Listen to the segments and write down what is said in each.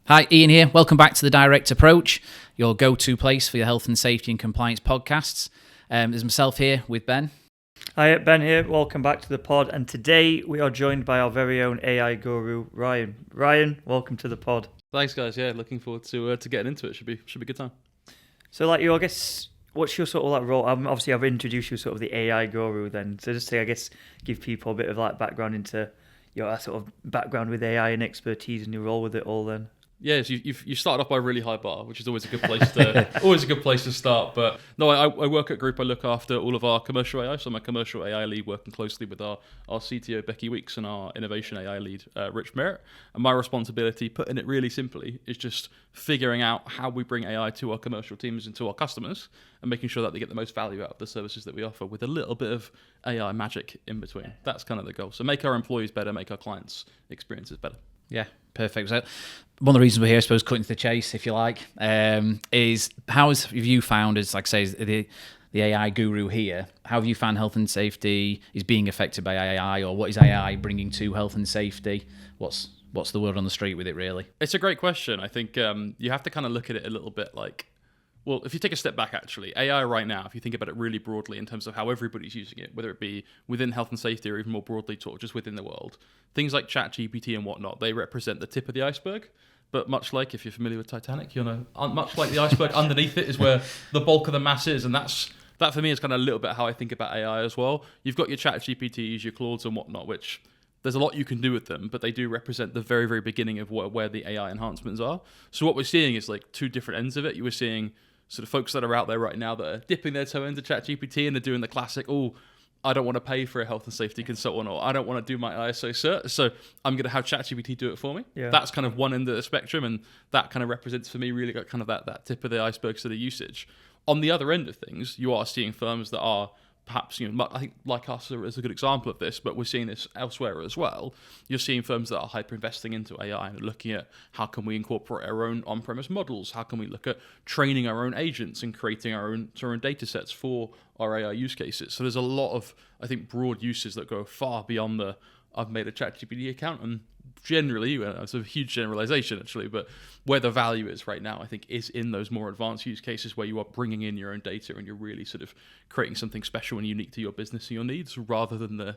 Hi, Ian here. Welcome back to the Direct Approach, your go-to place for your health and safety and compliance podcasts. There's myself here with Ben. Hi, Ben here. Welcome back to the pod. And today we are joined by our very own AI guru, Ryan. Ryan, welcome to the pod. Thanks, guys. Yeah, looking forward to getting into it. Should be a good time. So, I guess, what's your sort of role? Obviously, I've introduced you sort of the AI guru. Then, so just to, I guess, give people a bit of background into your sort of background with AI and expertise and your role with it all. Then. Yeah, so you started off by a really high bar, which is always a good place to start. But no, I work at a group. I look after all of our commercial AI. So I'm a commercial AI lead, working closely with our CTO Becky Weeks and our innovation AI lead Rich Merritt. And my responsibility, putting it really simply, is just figuring out how we bring AI to our commercial teams and to our customers, and making sure that they get the most value out of the services that we offer, with a little bit of AI magic in between. That's kind of the goal. So make our employees better, make our clients' experiences better. Yeah, perfect. So one of the reasons we're here, I suppose, cutting to the chase, if you like, is how have you found, as like I say, the AI guru here, how have you found health and safety is being affected by AI, or what is AI bringing to health and safety? What's the word on the street with it, really? It's a great question. I think you have to kind of look at it a little bit like, well, if you take a step back, actually, AI right now, if you think about it really broadly in terms of how everybody's using it, whether it be within health and safety or even more broadly taught, just within the world, things like ChatGPT and whatnot, they represent the tip of the iceberg. But much like, if you're familiar with Titanic, much like the iceberg, underneath it is where the bulk of the mass is. And that for me is kind of a little bit how I think about AI as well. You've got your ChatGPTs, your Claudes and whatnot, which there's a lot you can do with them, but they do represent the very, very beginning of where the AI enhancements are. So what we're seeing is like two different ends of it. You were seeing sort of folks that are out there right now that are dipping their toe into ChatGPT and they're doing the classic, I don't want to pay for a health and safety consultant, or I don't want to do my ISO cert, so I'm going to have ChatGPT do it for me. Yeah. That's kind of one end of the spectrum, and that kind of represents for me really got kind of that tip of the iceberg sort of usage. On the other end of things, you are seeing firms that are perhaps, I think like us is a good example of this, but we're seeing this elsewhere as well. You're seeing firms that are hyper investing into AI and looking at how can we incorporate our own on-premise models? How can we look at training our own agents and creating our own data sets for our AI use cases? So there's a lot of, I think, broad uses that go far beyond the I've made a ChatGPT account, and generally, it's a huge generalization actually, but where the value is right now, I think, is in those more advanced use cases where you are bringing in your own data and you're really sort of creating something special and unique to your business and your needs, rather than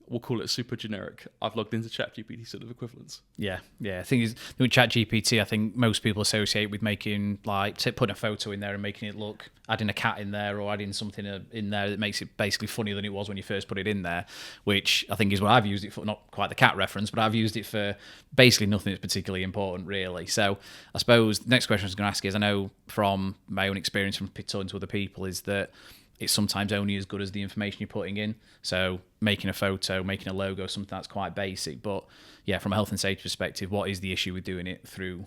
we'll call it super generic, I've logged into ChatGPT sort of equivalents. Yeah. I think with ChatGPT, I think most people associate with making, putting a photo in there and making it look, adding a cat in there or adding something in there that makes it basically funnier than it was when you first put it in there, which I think is what I've used it for, not quite the cat reference, but I've used it for basically nothing that's particularly important, really. So I suppose the next question I was going to ask is, I know from my own experience from talking to other people, is that it's sometimes only as good as the information you're putting in. So making a photo, making a logo, something that's quite basic. But yeah, from a health and safety perspective, what is the issue with doing it through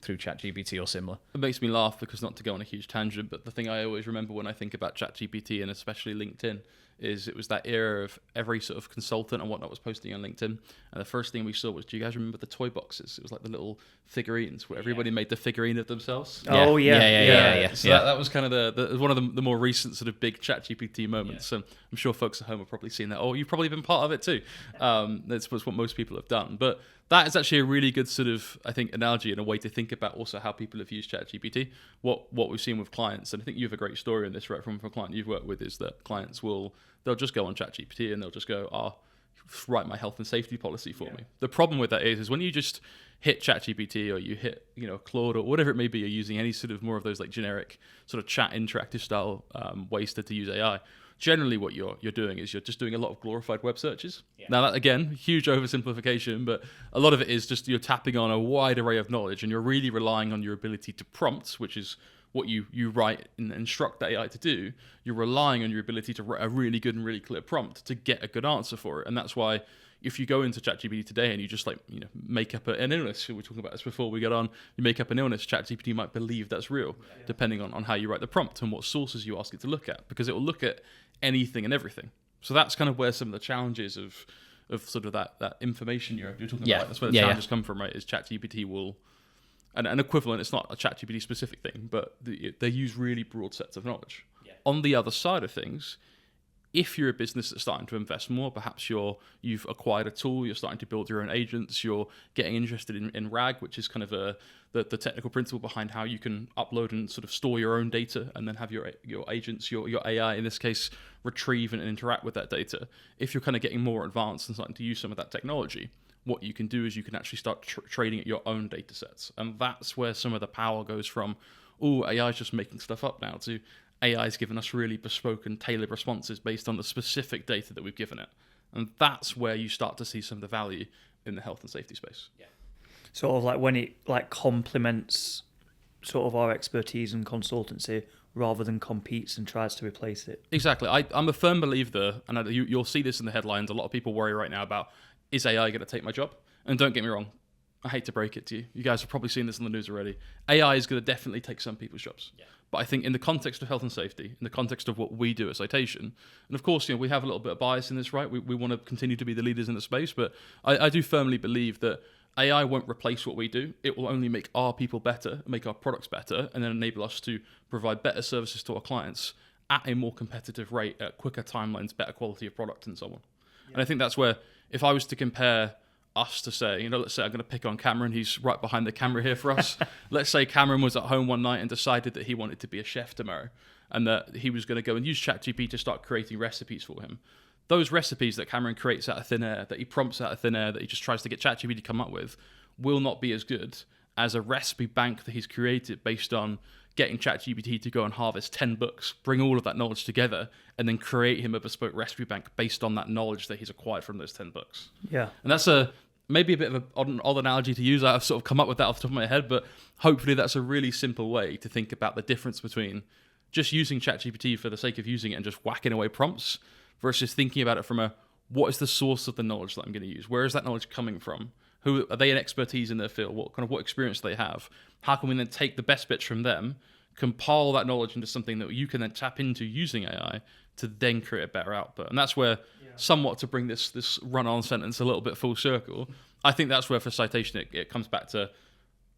ChatGPT or similar? It makes me laugh because, not to go on a huge tangent, but the thing I always remember when I think about ChatGPT and especially LinkedIn is it was that era of every sort of consultant and whatnot was posting on LinkedIn. And the first thing we saw was, do you guys remember the toy boxes? It was like the little figurines where everybody made the figurine of themselves. Oh, yeah. So that was kind of one of the more recent sort of big ChatGPT moments. So I'm sure folks at home have probably seen that. Oh, you've probably been part of it too. That's what most people have done. But that is actually a really good sort of, I think, analogy and a way to think about also how people have used ChatGPT. What we've seen with clients, and I think you have a great story on this, right, from a client you've worked with, is that clients they'll just go on ChatGPT and they'll just go, write my health and safety policy for me. The problem with that is when you just hit ChatGPT or you hit Claude or whatever it may be, you're using any sort of more of those like generic sort of chat interactive style ways to use AI. Generally what you're doing is you're just doing a lot of glorified web searches. Yeah. Now that, again, huge oversimplification, but a lot of it is just you're tapping on a wide array of knowledge and you're really relying on your ability to prompt, which is what you write and instruct the AI to do. You're relying on your ability to write a really good and really clear prompt to get a good answer for it. And that's why if you go into ChatGPT today and you just make up an illness, we were talking about this before we got on, you make up an illness, ChatGPT might believe that's real, depending on how you write the prompt and what sources you ask it to look at, because it will look at anything and everything. So that's kind of where some of the challenges of sort of that information you're talking about. That's where the challenges come from, right? Is ChatGPT will, and an equivalent, it's not a ChatGPT specific thing, but they use really broad sets of knowledge. Yeah. On the other side of things, if you're a business that's starting to invest more, perhaps you've acquired a tool, you're starting to build your own agents, you're getting interested in RAG, which is kind of the technical principle behind how you can upload and sort of store your own data and then have your agents, your AI in this case, retrieve and interact with that data. If you're kind of getting more advanced and starting to use some of that technology, what you can do is you can actually start trading at your own data sets. And that's where some of the power goes from, AI is just making stuff up now, to AI has given us really bespoke and tailored responses based on the specific data that we've given it. And that's where you start to see some of the value in the health and safety space. Yeah. Sort of like when it like complements sort of our expertise and consultancy rather than competes and tries to replace it. Exactly. I'm a firm believer, and you'll see this in the headlines. A lot of people worry right now about, is AI going to take my job? And don't get me wrong, I hate to break it to you. You guys have probably seen this in the news already. AI is going to definitely take some people's jobs. Yeah. But I think in the context of health and safety, in the context of what we do at Citation, and of course, we have a little bit of bias in this, right? We want to continue to be the leaders in the space, but I do firmly believe that AI won't replace what we do. It will only make our people better, make our products better, and then enable us to provide better services to our clients at a more competitive rate, at quicker timelines, better quality of product, and so on. Yeah. And I think that's where, if I was to compare us to say, let's say I'm going to pick on Cameron, he's right behind the camera here for us. Let's say Cameron was at home one night and decided that he wanted to be a chef tomorrow, and that he was going to go and use ChatGPT to start creating recipes for him. Those recipes that Cameron creates out of thin air, that he prompts out of thin air, that he just tries to get ChatGPT to come up with, will not be as good as a recipe bank that he's created based on getting ChatGPT to go and harvest 10 books, bring all of that knowledge together, and then create him a bespoke recipe bank based on that knowledge that he's acquired from those 10 books. Yeah. And that's maybe a bit of an odd analogy to use. I've sort of come up with that off the top of my head, but hopefully that's a really simple way to think about the difference between just using ChatGPT for the sake of using it and just whacking away prompts versus thinking about it from what is the source of the knowledge that I'm going to use? Where is that knowledge coming from? Who are they an expertise in their field? What experience do they have? How can we then take the best bits from them, compile that knowledge into something that you can then tap into using AI to then create a better output? And that's where, somewhat to bring this run-on sentence a little bit full circle, I think that's where for Citation it comes back to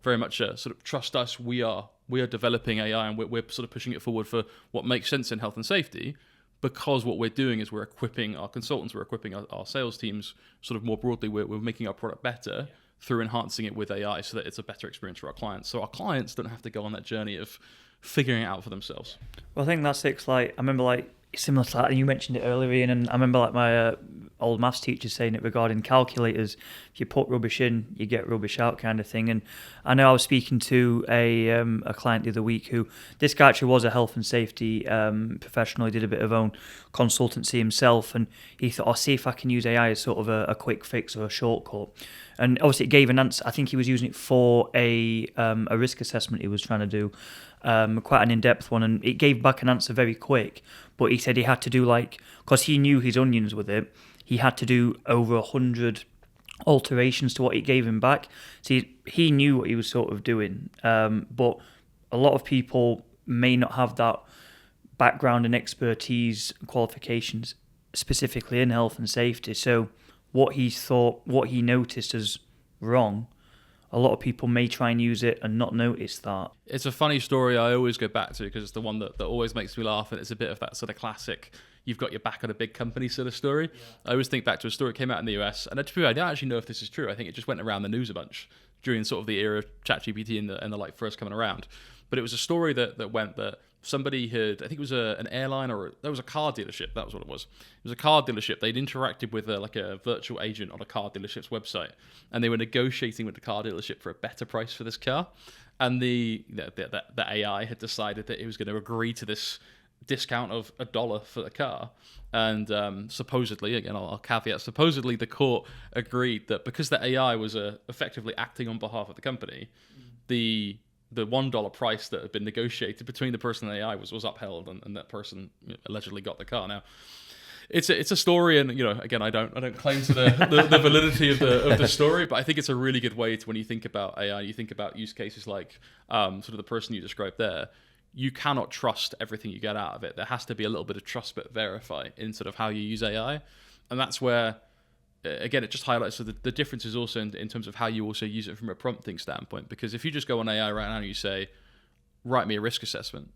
very much sort of trust us. We are developing AI, and we're sort of pushing it forward for what makes sense in health and safety, because what we're doing is we're equipping our consultants, we're equipping our sales teams sort of more broadly. We're making our product better through enhancing it with AI so that it's a better experience for our clients. So our clients don't have to go on that journey of figuring it out for themselves. Well, I think that's it. I remember similar to that, and you mentioned it earlier, Ian, and I remember my old maths teacher saying it regarding calculators. If you put rubbish in, you get rubbish out, kind of thing. And I know I was speaking to a client the other week who, this guy actually was a health and safety professional. He did a bit of own consultancy himself, and he thought, I'll see if I can use AI as sort of a quick fix or a shortcut. And obviously it gave an answer. I think he was using it for a risk assessment he was trying to do, quite an in-depth one, and it gave back an answer very quick. But he said he had to do because he knew his onions with it, he had to do over 100 alterations to what it gave him back. So he knew what he was sort of doing. But a lot of people may not have that background and expertise, qualifications, specifically in health and safety. So what he noticed as wrong, a lot of people may try and use it and not notice that. It's a funny story I always go back to because it's the one that always makes me laugh, and it's a bit of that sort of classic, you've got your back on a big company sort of story. Yeah. I always think back to a story that came out in the US, and to be fair, I don't actually know if this is true. I think it just went around the news a bunch during sort of the era of ChatGPT and the first coming around. But it was a story that went that somebody had, I think it was an airline or there was a car dealership. That was what it was. It was a car dealership. They'd interacted with a virtual agent on a car dealership's website, and they were negotiating with the car dealership for a better price for this car. And the AI had decided that it was going to agree to this discount of $1 for the car. And supposedly, again, I'll caveat, supposedly the court agreed that because the AI was effectively acting on behalf of the company, the $1 price that had been negotiated between the person and the AI was upheld, and that person allegedly got the car. Now, it's a story, and again, I don't claim to the validity of the story, but I think it's a really good way to, when you think about AI, you think about use cases like sort of the person you described there. You cannot trust everything you get out of it. There has to be a little bit of trust but verify in sort of how you use AI, and that's where, again, it just highlights the differences also in terms of how you also use it from a prompting standpoint. Because if you just go on AI right now and you say, write me a risk assessment,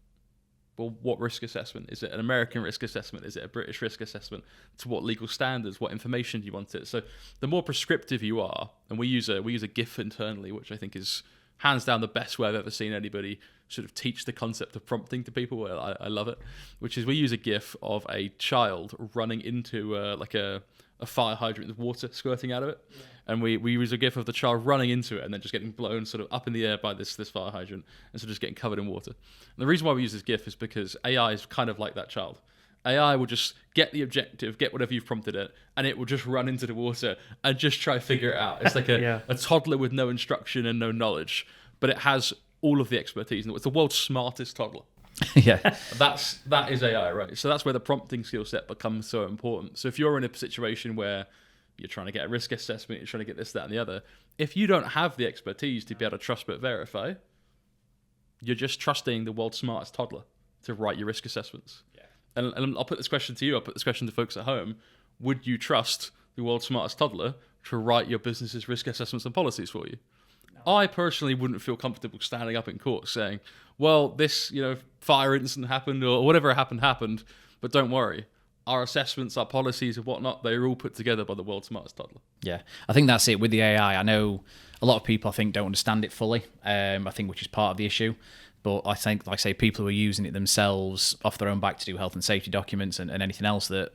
well, what risk assessment? Is it an American risk assessment? Is it a British risk assessment? To what legal standards? What information do you want it? So the more prescriptive you are, and we use a GIF internally, which I think is hands down the best way I've ever seen anybody sort of teach the concept of prompting to people. I love it, which is we use a GIF of a child running into like a fire hydrant with water squirting out of it. Yeah. And we use a GIF of the child running into it and then just getting blown sort of up in the air by this fire hydrant and sort of just getting covered in water. And the reason why we use this GIF is because AI is kind of like that child. AI will just get the objective, get whatever you've prompted it, and it will just run into the water and just try to figure it out. It's like a toddler with no instruction and no knowledge, but it has all of the expertise. It's the world's smartest toddler. Yeah, that is AI, right? So that's where the prompting skill set becomes so important. So if you're in a situation where you're trying to get a risk assessment, you're trying to get this, that, and the other, if you don't have the expertise to be able to trust but verify, you're just trusting the world's smartest toddler to write your risk assessments. Yeah. And I'll put this question to you. I'll put this question to folks at home. Would you trust the world's smartest toddler to write your business's risk assessments and policies for you? No. I personally wouldn't feel comfortable standing up in court saying, well, this, fire incident happened or whatever happened, but don't worry. Our assessments, our policies and whatnot, they're all put together by the world's smartest toddler. Yeah, I think that's it with the AI. I know a lot of people, I think, don't understand it fully, I think, which is part of the issue. But I think, like I say, people who are using it themselves off their own back to do health and safety documents and anything else that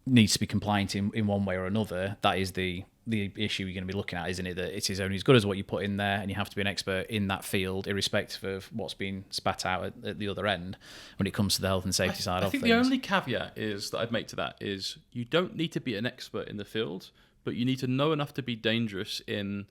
needs to be compliant in one way or another, that is the issue you're going to be looking at, isn't it? That it is only as good as what you put in there, and you have to be an expert in that field, irrespective of what's being spat out at the other end when it comes to the health and safety side of things. I think the only caveat is that I'd make to that is you don't need to be an expert in the field, but you need to know enough to be dangerous in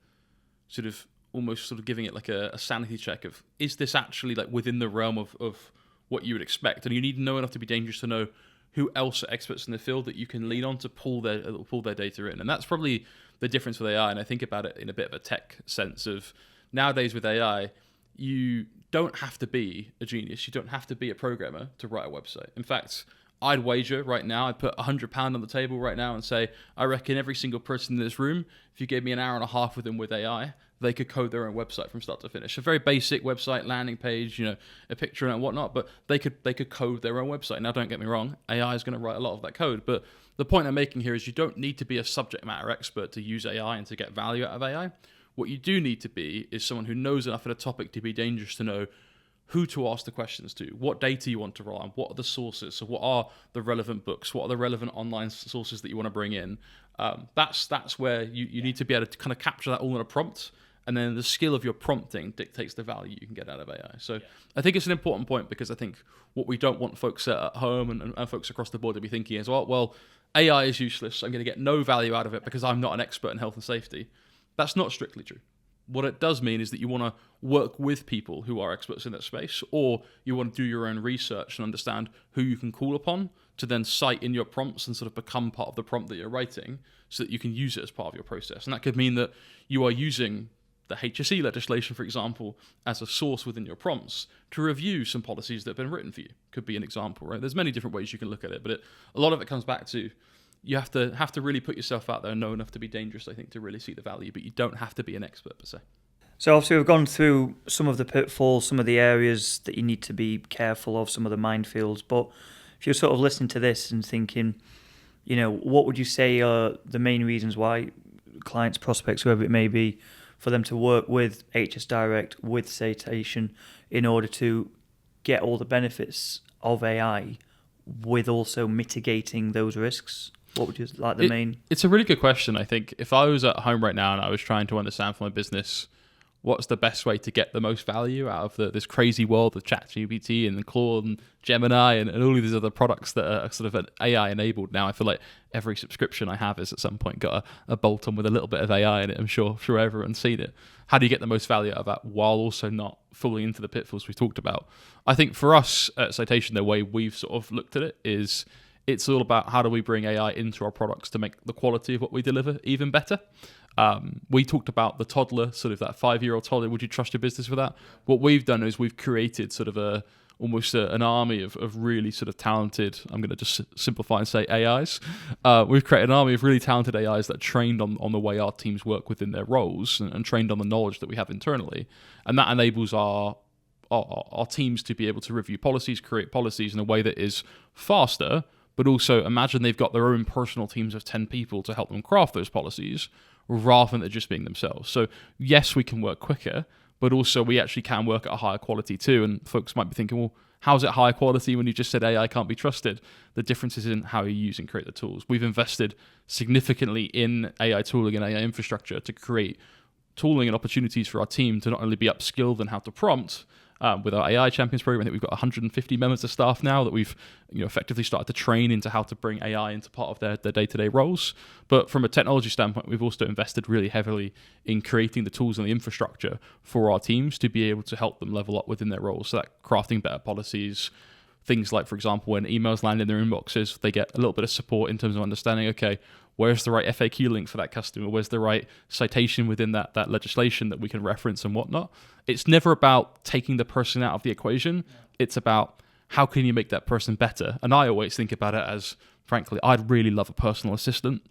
sort of almost sort of giving it like a sanity check of, is this actually like within the realm of what you would expect? And you need to know enough to be dangerous to know who else are experts in the field that you can lean on to pull their data in. And that's probably the difference with AI. And I think about it in a bit of a tech sense of nowadays with AI, you don't have to be a genius. You don't have to be a programmer to write a website. In fact, I'd wager right now, I'd put £100 on the table right now and say, I reckon every single person in this room, if you gave me an hour and a half with them with AI, they could code their own website from start to finish. A very basic website, landing page, a picture and whatnot, but they could code their own website. Now, don't get me wrong, AI is going to write a lot of that code, but the point I'm making here is you don't need to be a subject matter expert to use AI and to get value out of AI. What you do need to be is someone who knows enough of a topic to be dangerous to know who to ask the questions to, what data you want to rely on, what are the sources, so what are the relevant books, what are the relevant online sources that you want to bring in. That's where you need to be able to kind of capture that all in a prompt, and then the skill of your prompting dictates the value you can get out of AI. So I think it's an important point, because I think what we don't want folks at home and folks across the board to be thinking is, well, AI is useless, I'm going to get no value out of it because I'm not an expert in health and safety. That's not strictly true. What it does mean is that you want to work with people who are experts in that space, or you want to do your own research and understand who you can call upon to then cite in your prompts and sort of become part of the prompt that you're writing so that you can use it as part of your process. And that could mean that you are using the HSE legislation, for example, as a source within your prompts to review some policies that have been written for you. Could be an example, right? There's many different ways you can look at it, but a lot of it comes back to you have to really put yourself out there and know enough to be dangerous, I think, to really see the value, but you don't have to be an expert per se. So obviously we've gone through some of the pitfalls, some of the areas that you need to be careful of, some of the minefields, but if you're sort of listening to this and thinking, what would you say are the main reasons why clients, prospects, whoever it may be, for them to work with HS Direct, with Citation, in order to get all the benefits of AI with also mitigating those risks? What would you like the main? It's a really good question. I think if I was at home right now and I was trying to understand for my business what's the best way to get the most value out of this crazy world of ChatGPT and Claude and Gemini and all of these other products that are sort of AI enabled now, I feel like every subscription I have is at some point got a bolt on with a little bit of AI in it. I'm sure everyone's seen it. How do you get the most value out of that while also not falling into the pitfalls we talked about? I think for us at Citation, the way we've sort of looked at it is it's all about how do we bring AI into our products to make the quality of what we deliver even better. We talked about the toddler, sort of that 5-year-old toddler. Would you trust your business with that? What we've done is we've created sort of almost an army of really sort of talented, I'm going to just simplify and say AIs. We've created an army of really talented AIs that are trained on the way our teams work within their roles and trained on the knowledge that we have internally. And that enables our our teams to be able to review policies, create policies in a way that is faster, but also imagine they've got their own personal teams of 10 people to help them craft those policies rather than it just being themselves. So yes, we can work quicker, but also we actually can work at a higher quality too. And folks might be thinking, well, how's it higher quality when you just said AI can't be trusted? The difference is in how you use and create the tools. We've invested significantly in AI tooling and AI infrastructure to create tooling and opportunities for our team to not only be upskilled in how to prompt. With our AI Champions program, I think we've got 150 members of staff now that we've effectively started to train into how to bring AI into part of their day-to-day roles. But from a technology standpoint, we've also invested really heavily in creating the tools and the infrastructure for our teams to be able to help them level up within their roles. So that crafting better policies, things like, for example, when emails land in their inboxes, they get a little bit of support in terms of understanding, okay, where's the right FAQ link for that customer? Where's the right citation within that legislation that we can reference and whatnot? It's never about taking the person out of the equation. It's about how can you make that person better? And I always think about it as, frankly, I'd really love a personal assistant.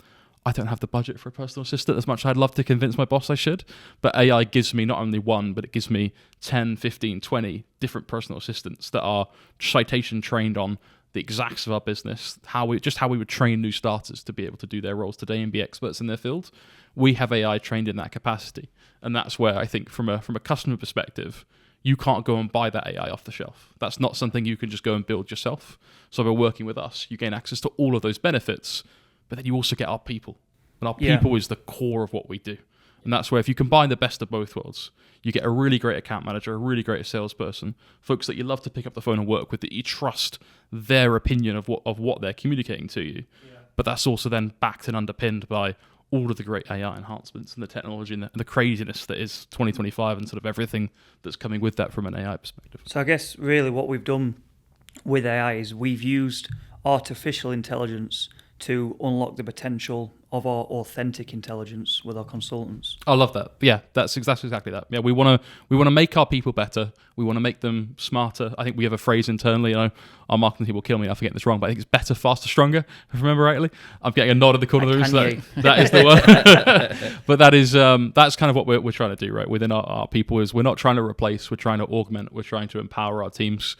I don't have the budget for a personal assistant as much as I'd love to convince my boss I should. But AI gives me not only one, but it gives me 10, 15, 20 different personal assistants that are citation trained on the exacts of our business, how we would train new starters to be able to do their roles today and be experts in their field. We have AI trained in that capacity. And that's where I think from a customer perspective, you can't go and buy that AI off the shelf. That's not something you can just go and build yourself. So by working with us, you gain access to all of those benefits, but then you also get our people. And our people is the core of what we do. And that's where if you combine the best of both worlds, you get a really great account manager, a really great salesperson, folks that you love to pick up the phone and work with, that you trust their opinion of what they're communicating to you. Yeah. But that's also then backed and underpinned by all of the great AI enhancements and the technology and the craziness that is 2025 and sort of everything that's coming with that from an AI perspective. So I guess really what we've done with AI is we've used artificial intelligence to unlock the potential of our authentic intelligence with our consultants. I love that. Yeah, that's exactly that. Yeah, we want to make our people better. We want to make them smarter. I think we have a phrase internally. Our marketing team will kill me if I get this wrong, but I think it's better, faster, stronger. If I remember rightly, I'm getting a nod in the corner of the room. So that is the word. But that's kind of what we're trying to do, right? Within our people is we're not trying to replace. We're trying to augment. We're trying to empower our teams.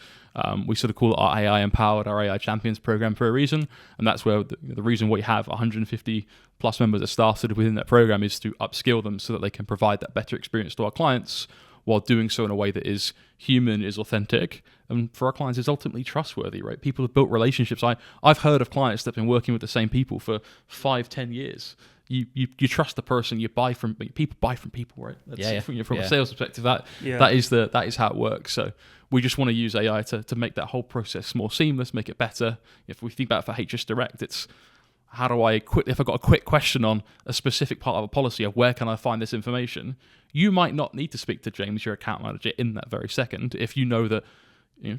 We sort of call it our AI Empowered, our AI Champions program for a reason. And that's where the reason we have 150 plus members that started within that program is to upskill them so that they can provide that better experience to our clients while doing so in a way that is human, is authentic, and for our clients is ultimately trustworthy, right? People have built relationships. I've heard of clients that have been working with the same people for 5-10 years. You trust the person. People buy from people, right? That's, from a sales perspective, that is how it works. So we just want to use AI to make that whole process more seamless, make it better. If we think about it for HS Direct, it's how do I if I've got a quick question on a specific part of a policy of where can I find this information, you might not need to speak to James, your account manager, in that very second if you know that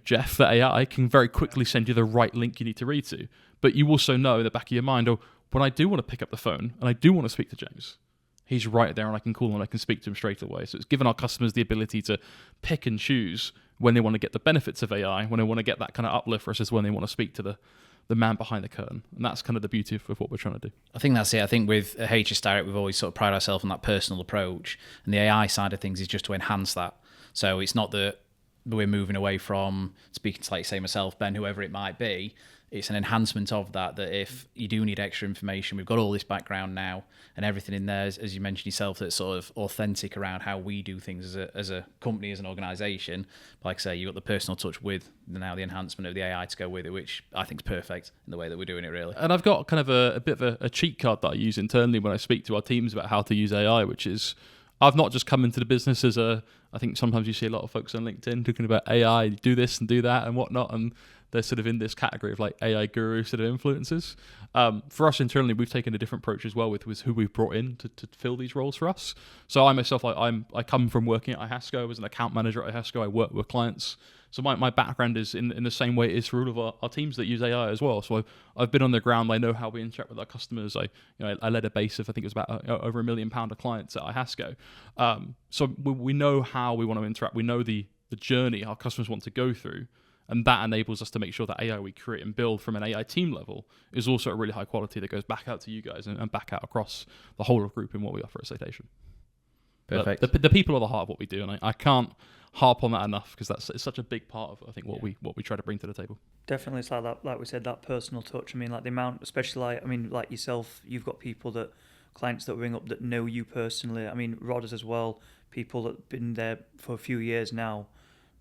Jeff, the AI, can very quickly send you the right link you need to read to. But you also know in the back of your mind, when I do want to pick up the phone and I do want to speak to James, he's right there and I can call him and I can speak to him straight away. So it's given our customers the ability to pick and choose when they want to get the benefits of AI, when they want to get that kind of uplift versus when they want to speak to the man behind the curtain. And that's kind of the beauty of what we're trying to do. I think that's it. I think with HS Direct, we've always sort of prided ourselves on that personal approach. And the AI side of things is just to enhance that. So it's not that we're moving away from speaking to, like, say, myself, Ben, whoever it might be. It's an enhancement of that if you do need extra information, we've got all this background now and everything in there, as you mentioned yourself, that's sort of authentic around how we do things as a company, as an organisation. Like I say, you've got the personal touch with now the enhancement of the AI to go with it, which I think is perfect in the way that we're doing it, really. And I've got kind of a bit of a cheat card that I use internally when I speak to our teams about how to use AI, which is I've not just come into the business as I think sometimes you see a lot of folks on LinkedIn talking about AI, do this and do that and whatnot, and they're sort of in this category of like AI guru sort of influencers. For us internally, we've taken a different approach as well with who we've brought in to fill these roles for us. So I myself, I come from working at iHasco as an account manager at iHasco. I work with clients. So my background is in the same way it is for all of our teams that use AI as well. So I've been on the ground. I know how we interact with our customers. I led a base of, I think it was about over £1 million of clients at iHasco. So we know how we want to interact. We know the journey our customers want to go through. And that enables us to make sure that AI we create and build from an AI team level is also a really high quality that goes back out to you guys and back out across the whole of group in what we offer at Citation. Perfect. But the people are the heart of what we do, and I can't harp on that enough because it's such a big part of I think what we try to bring to the table. Definitely, it's like that. Like we said, that personal touch. I mean, like the amount, especially like yourself, you've got clients that ring up that know you personally. I mean, Rodders as well. People that have been there for a few years now.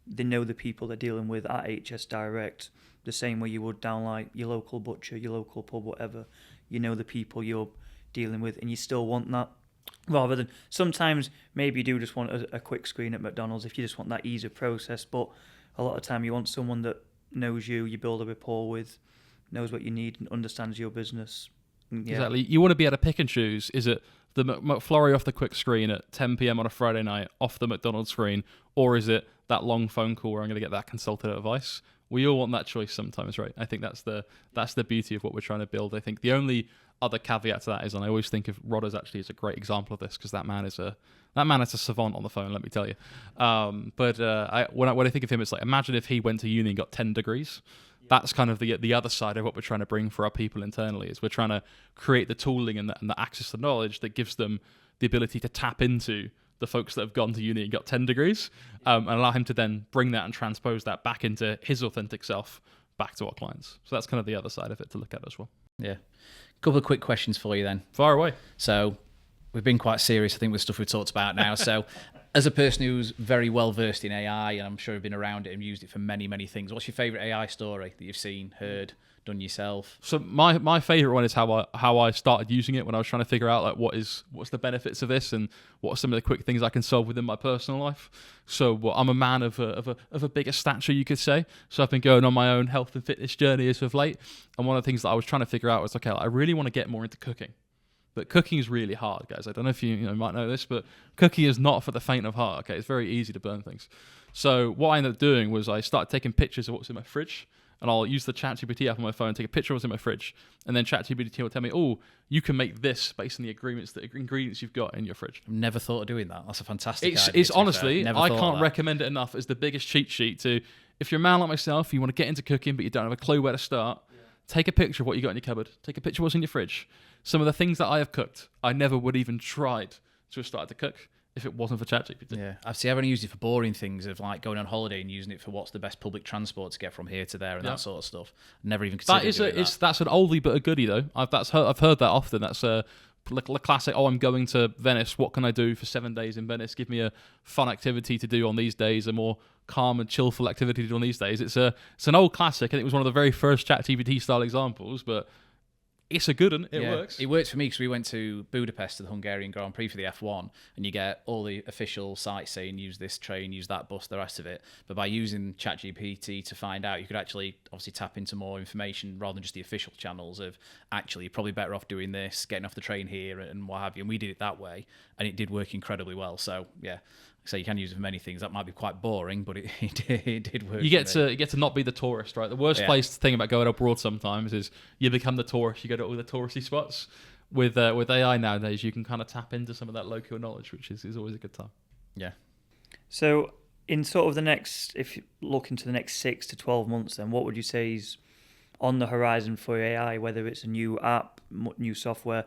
They know the people they're dealing with at HS Direct the same way you would down like your local butcher, your local pub, whatever. You know the people you're dealing with, and you still want that. Rather than sometimes maybe you do just want a quick screen at McDonald's if you just want that ease of process, but a lot of time you want someone that knows you build a rapport with, knows what you need and understands your business. Yeah. Exactly. You want to be able to pick and choose. Is it the McFlurry off the quick screen at 10 p.m. on a Friday night off the McDonald's screen, or is it that long phone call where I'm going to get that consultative advice? We all want that choice sometimes, right? I think that's the beauty of what we're trying to build. I think the only other caveat to that is, and I always think of Rodders actually as a great example of this because that man is a savant on the phone, let me tell you. When I think of him, it's like, imagine if he went to uni and got 10 degrees. That's kind of the other side of what we're trying to bring for our people internally, is we're trying to create the tooling and the access to knowledge that gives them the ability to tap into the folks that have gone to uni and got 10 degrees, and allow him to then bring that and transpose that back into his authentic self back to our clients. So that's kind of the other side of it to look at as well. Yeah. Couple of quick questions for you then. Fire away. So we've been quite serious, I think, with stuff we've talked about now. So as a person who's very well versed in AI, and I'm sure you've been around it and used it for many, many things, what's your favourite AI story that you've seen, heard, done yourself? So my favourite one is how I started using it when I was trying to figure out like what's the benefits of this and what are some of the quick things I can solve within my personal life. So I'm a man of a bigger stature, you could say. So I've been going on my own health and fitness journey as of late. And one of the things that I was trying to figure out was, okay, I really want to get more into cooking. But cooking is really hard, guys. I don't know if you might know this, but cooking is not for the faint of heart. Okay, it's very easy to burn things. So what I ended up doing was I started taking pictures of what's in my fridge, and I'll use the ChatGPT app on my phone, take a picture of what's in my fridge, and then ChatGPT will tell me, oh, you can make this based on the ingredients you've got in your fridge. I've never thought of doing that. That's a fantastic idea. It's honestly, I can't recommend it enough as the biggest cheat sheet to, if you're a man like myself, you want to get into cooking, but you don't have a clue where to start, take a picture of what you got in your cupboard, take a picture of what's in your fridge. Some of the things that I have cooked, I never would even tried to have started to cook if it wasn't for ChatGPT. Yeah, I've only used it for boring things of like going on holiday and using it for what's the best public transport to get from here to there and that sort of stuff. Never even considered that. That's an oldie but a goodie though. I've heard that often. That's a classic. Oh, I'm going to Venice. What can I do for 7 days in Venice? Give me a fun activity to do on these days, a more calm and chillful activity to do on these days. It's an old classic, and it was one of the very first ChatGPT style examples, but it's a good one. It works. It works for me because we went to Budapest to the Hungarian Grand Prix for the F1, and you get all the official sites saying use this train, use that bus, the rest of it. But by using ChatGPT to find out, you could actually obviously tap into more information rather than just the official channels of actually you're probably better off doing this, getting off the train here and what have you. And we did it that way, and it did work incredibly well. So yeah. So you can use it for many things. That might be quite boring, but it did work. You get to not be the tourist, right? The worst thing about going abroad sometimes is you become the tourist. You go to all the touristy spots. With AI nowadays, you can kind of tap into some of that local knowledge, which is always a good time. Yeah. So in sort of if you look into the next 6 to 12 months, then what would you say is on the horizon for AI? Whether it's a new app, new software,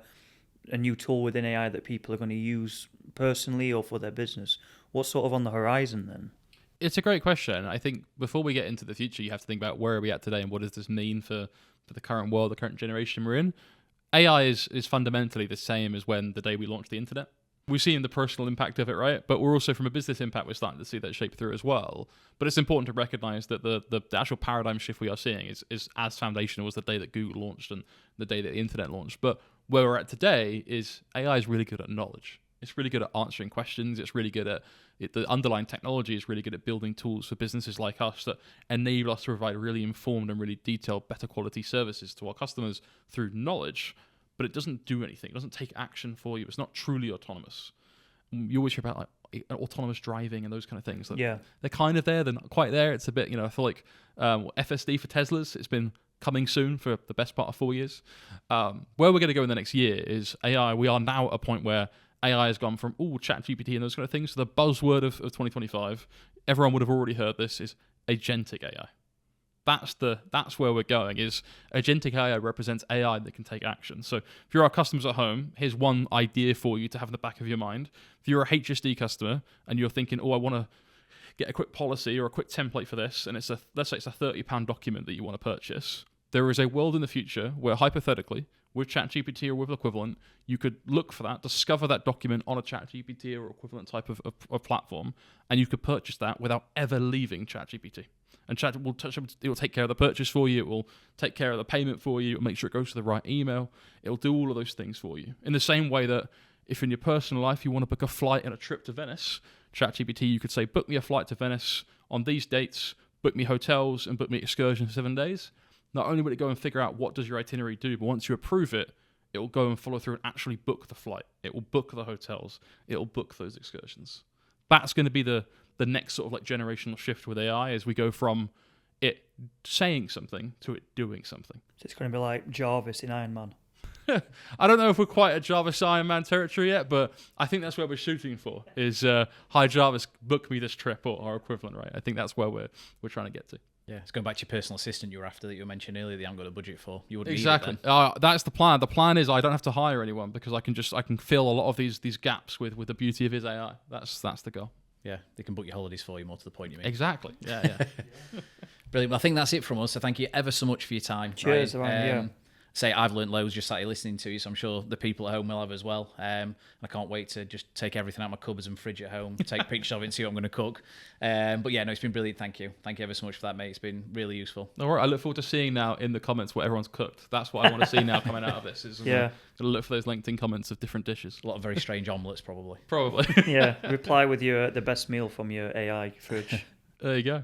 a new tool within AI that people are going to use personally or for their business. What's sort of on the horizon then? It's a great question. I think before we get into the future, you have to think about where are we at today and what does this mean for the current world, the current generation we're in. AI is fundamentally the same as when the day we launched the internet. We've seen the personal impact of it, right? But we're also, from a business impact, we're starting to see that shape through as well. But it's important to recognize that the actual paradigm shift we are seeing is as foundational as the day that Google launched and the day that the internet launched. But where we're at today is AI is really good at knowledge. It's really good at answering questions. It's really good at the underlying technology is really good at building tools for businesses like us that enable us to provide really informed and really detailed, better quality services to our customers through knowledge. But it doesn't do anything. It doesn't take action for you. It's not truly autonomous. You always hear about like autonomous driving and those kind of things. Yeah, they're kind of there. They're not quite there. It's a bit, I feel like FSD for Teslas. It's been coming soon for the best part of 4 years. Where we're going to go in the next year is AI. We are now at a point where AI has gone from ChatGPT and those kind of things. So the buzzword of 2025, everyone would have already heard this, is agentic AI. That's where we're going. Is agentic AI represents AI that can take action. So if you're our customers at home, here's one idea for you to have in the back of your mind. If you're a HSD customer and you're thinking, oh, I want to get a quick policy or a quick template for this, and let's say it's a £30 document that you want to purchase, there is a world in the future where hypothetically, with ChatGPT or with equivalent, you could look for that, discover that document on a ChatGPT or equivalent type of platform, and you could purchase that without ever leaving ChatGPT. And Chat will it will take care of the purchase for you. It will take care of the payment for you. It'll make sure it goes to the right email. It'll do all of those things for you. In the same way that if in your personal life you want to book a flight and a trip to Venice, ChatGPT, you could say, book me a flight to Venice on these dates, book me hotels, and book me excursion for 7 days. Not only will it go and figure out what does your itinerary do, but once you approve it, it will go and follow through and actually book the flight. It will book the hotels. It will book those excursions. That's going to be the next sort of like generational shift with AI as we go from it saying something to it doing something. So it's going to be like Jarvis in Iron Man. I don't know if we're quite at Jarvis Iron Man territory yet, but I think that's where we're shooting for. Is hi Jarvis, book me this trip or equivalent, right? I think that's where we're trying to get to. Yeah, it's going back to your personal assistant you were after that you mentioned earlier that you haven't got a budget for. You wouldn't Exactly. need it then. That's the plan. The plan is I don't have to hire anyone because I can fill a lot of these gaps with the beauty of his AI. That's the goal. Yeah, they can book your holidays for you, more to the point, you mean. Exactly. Yeah. Brilliant. Well, I think that's it from us. So thank you ever so much for your time. Cheers, Ryan. Ryan, Say I've learnt loads just sat here listening to you, so I'm sure the people at home will have as well. I can't wait to just take everything out of my cupboards and fridge at home, take pictures of it and see what I'm going to cook. But yeah, no, it's been brilliant. Thank you ever so much for that, mate. It's been really useful. All right. I look forward to seeing now in the comments what everyone's cooked. That's what I want to see now coming out of this. Yeah. To look for those LinkedIn comments of different dishes. A lot of very strange omelettes, probably. Probably. Yeah. Reply with the best meal from your AI fridge. There you go.